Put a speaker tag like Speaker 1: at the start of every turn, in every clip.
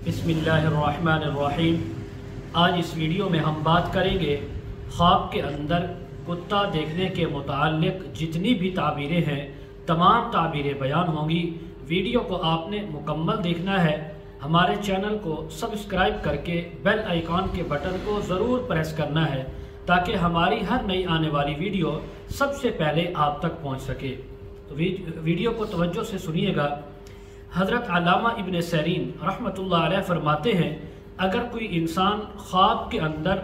Speaker 1: بسم اللہ الرحمن الرحیم۔ آج اس ویڈیو میں ہم بات کریں گے خواب کے اندر کتا دیکھنے کے متعلق جتنی بھی تعبیریں ہیں تمام تعبیریں بیان ہوں گی۔ ویڈیو کو آپ نے مکمل دیکھنا ہے۔ ہمارے چینل کو سبسکرائب کر کے بیل آئیکن کے بٹن کو ضرور پریس کرنا ہے تاکہ ہماری ہر نئی آنے والی ویڈیو سب سے پہلے آپ تک پہنچ سکے۔ تو ویڈیو کو توجہ سے سنیے گا۔ حضرت علامہ ابن سیرین رحمۃ اللہ علیہ فرماتے ہیں، اگر کوئی انسان خواب کے اندر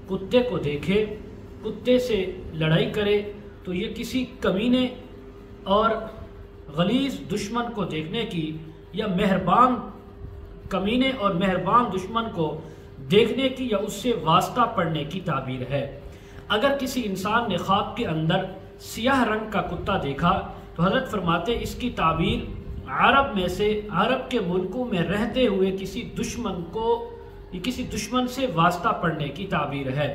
Speaker 1: کتے کو دیکھے، کتے سے لڑائی کرے، تو یہ کسی کمینے اور غلیظ دشمن کو دیکھنے کی یا مہربان کمینے اور مہربان دشمن کو دیکھنے کی یا اس سے واسطہ پڑھنے کی تعبیر ہے۔ اگر کسی انسان نے خواب کے اندر سیاہ رنگ کا کتا دیکھا تو حضرت فرماتے اس کی تعبیر عرب کے ملکوں میں رہتے ہوئے کسی دشمن سے واسطہ پڑھنے کی تعبیر ہے۔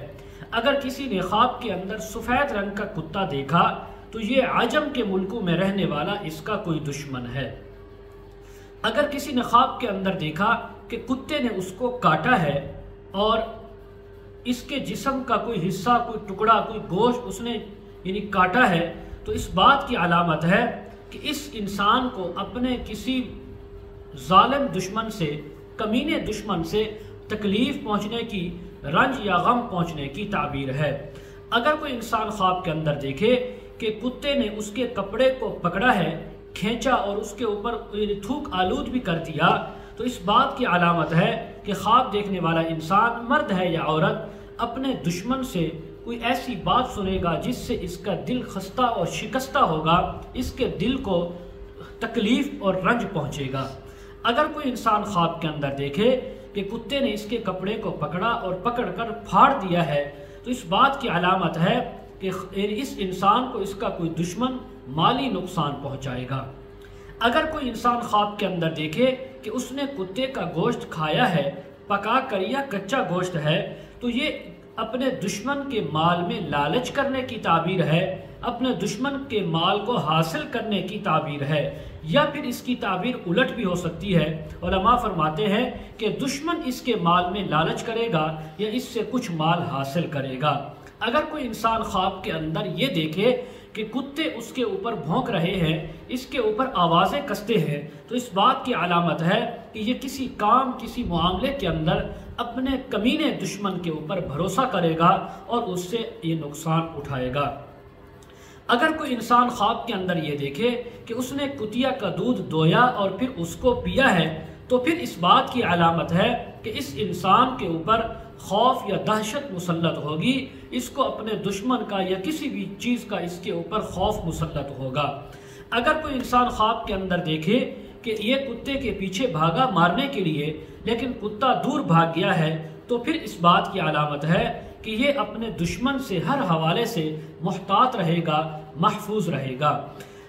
Speaker 1: اگر کسی نے خواب کے اندر سفید رنگ کا کتا دیکھا تو یہ عجم کے ملکوں میں رہنے والا اس کا کوئی دشمن ہے۔ اگر کسی نے خواب کے اندر دیکھا کہ کتے نے اس کو کاٹا ہے اور اس کے جسم کا کوئی حصہ، کوئی ٹکڑا، کوئی گوشت اس نے کاٹا ہے، تو اس بات کی علامت ہے کہ اس انسان کو اپنے کسی ظالم دشمن سے، کمینے دشمن سے تکلیف پہنچنے کی، رنج یا غم پہنچنے کی تعبیر ہے۔ اگر کوئی انسان خواب کے اندر دیکھے کہ کتے نے اس کے کپڑے کو پکڑا ہے، کھینچا اور اس کے اوپر تھوک آلود بھی کر دیا، تو اس بات کی علامت ہے کہ خواب دیکھنے والا انسان، مرد ہے یا عورت، اپنے دشمن سے کوئی ایسی بات سنے گا جس سے اس کا دل خستہ اور شکستہ ہوگا، اس کے دل کو تکلیف اور رنج پہنچے گا۔ اگر کوئی انسان خواب کے اندر دیکھے کہ کتے نے اس کے کپڑے کو پکڑا اور پکڑ کر پھاڑ دیا ہے، تو اس بات کی علامت ہے کہ اس انسان کو اس کا کوئی دشمن مالی نقصان پہنچائے گا۔ اگر کوئی انسان خواب کے اندر دیکھے کہ اس نے کتے کا گوشت کھایا ہے، پکا کر یا کچا گوشت ہے، تو یہ اپنے دشمن کے مال میں لالچ کرنے کی تعبیر ہے، اپنے دشمن کے مال کو حاصل کرنے کی تعبیر ہے، یا پھر اس کی تعبیر الٹ بھی ہو سکتی ہے۔ علماء فرماتے ہیں کہ دشمن اس کے مال میں لالچ کرے گا یا اس سے کچھ مال حاصل کرے گا۔ اگر کوئی انسان خواب کے اندر یہ دیکھے کہ کتے اس کے اوپر بھونک رہے ہیں، اس کے اوپر آوازیں کستے ہیں، تو اس بات کی علامت ہے کہ یہ کسی کام، کسی معاملے کے اندر اپنے کمینے دشمن کے اوپر بھروسہ کرے گا اور اس سے یہ نقصان اٹھائے گا۔ اگر کوئی انسان خواب کے اندر یہ دیکھے کہ اس نے کتیا کا دودھ دویا اور پھر اس کو پیا ہے، تو پھر اس بات کی علامت ہے کہ اس انسان کے اوپر خوف یا دہشت مسلط ہوگی، اس کو اپنے دشمن کا یا کسی بھی چیز کا اس کے اوپر خوف مسلط ہوگا۔ اگر کوئی انسان خواب کے اندر دیکھے کہ یہ کتے کے پیچھے بھاگا مارنے کے لیے لیکن کتا دور بھاگ گیا ہے، تو پھر اس بات کی علامت ہے کہ یہ اپنے دشمن سے ہر حوالے سے محتاط رہے گا، محفوظ رہے گا۔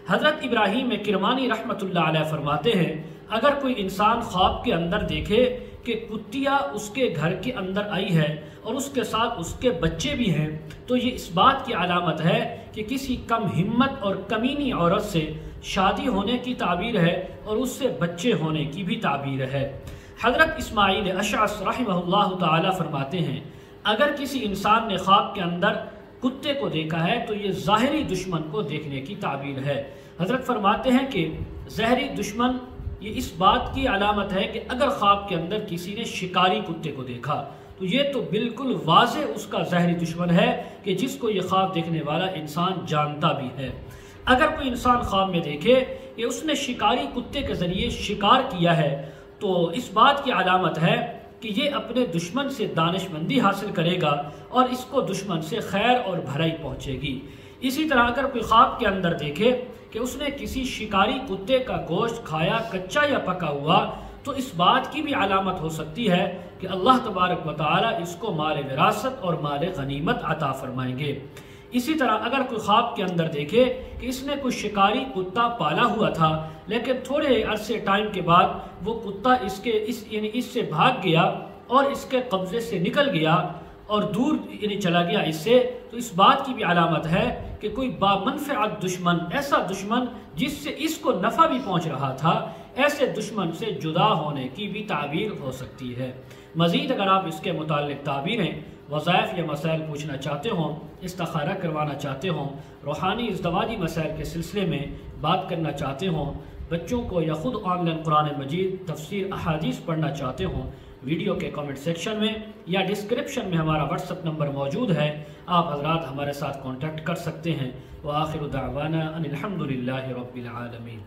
Speaker 1: حضرت ابراہیم کرمانی رحمۃ اللہ علیہ فرماتے ہیں، اگر کوئی انسان خواب کے اندر دیکھے کہ کتیا اس کے گھر کے اندر آئی ہے اور اس کے ساتھ اس کے بچے بھی ہیں، تو یہ اس بات کی علامت ہے کہ کسی کم ہمت اور کمینی عورت سے شادی ہونے کی تعبیر ہے اور اس سے بچے ہونے کی بھی تعبیر ہے۔ حضرت اسماعیل اشعث رحمہ اللہ تعالی فرماتے ہیں، اگر کسی انسان نے خواب کے اندر کتے کو دیکھا ہے تو یہ ظاہری دشمن کو دیکھنے کی تعبیر ہے۔ حضرت فرماتے ہیں کہ ظاہری دشمن یہ اس بات کی علامت ہے کہ اگر خواب کے اندر کسی نے شکاری کتے کو دیکھا تو یہ تو بالکل واضح اس کا ظاہری دشمن ہے کہ جس کو یہ خواب دیکھنے والا انسان جانتا بھی ہے۔ اگر کوئی انسان خواب میں دیکھے کہ اس نے شکاری کتے کے ذریعے شکار کیا ہے تو اس بات کی علامت ہے کہ یہ اپنے دشمن سے دانش مندی حاصل کرے گا اور اس کو دشمن سے خیر اور بھلائی پہنچے گی۔ اسی طرح اگر کوئی خواب کے اندر دیکھے کہ اس نے کسی شکاری کتے کا گوشت کھایا، کچا یا پکا ہوا، تو اس بات کی بھی علامت ہو سکتی ہے کہ اللہ تبارک و تعالی اس کو مال وراثت اور مال غنیمت عطا فرمائیں گے۔ اسی طرح اگر کوئی خواب کے اندر دیکھے کہ اس نے کوئی شکاری کتا پالا ہوا تھا لیکن تھوڑے عرصے ٹائم کے بعد وہ کتا اس سے بھاگ گیا اور اس کے قبضے سے نکل گیا اور دور چلا گیا اس سے، تو اس بات کی بھی علامت ہے کہ کوئی بامنفعت دشمن، ایسا دشمن جس سے اس کو نفع بھی پہنچ رہا تھا، ایسے دشمن سے جدا ہونے کی بھی تعبیر ہو سکتی ہے۔ مزید اگر آپ اس کے متعلق تعبیریں، وظائف یا مسائل پوچھنا چاہتے ہوں، استخارہ کروانا چاہتے ہوں، روحانی ازدواجی مسائل کے سلسلے میں بات کرنا چاہتے ہوں، بچوں کو یا خود آن لائن قرآن مجید تفسیر احادیث پڑھنا چاہتے ہوں، ویڈیو کے کامنٹ سیکشن میں یا ڈسکرپشن میں ہمارا واٹس ایپ نمبر موجود ہے، آپ حضرات ہمارے ساتھ کانٹیکٹ کر سکتے ہیں۔ وآخر دعوانا ان الحمد للہ رب العالمین۔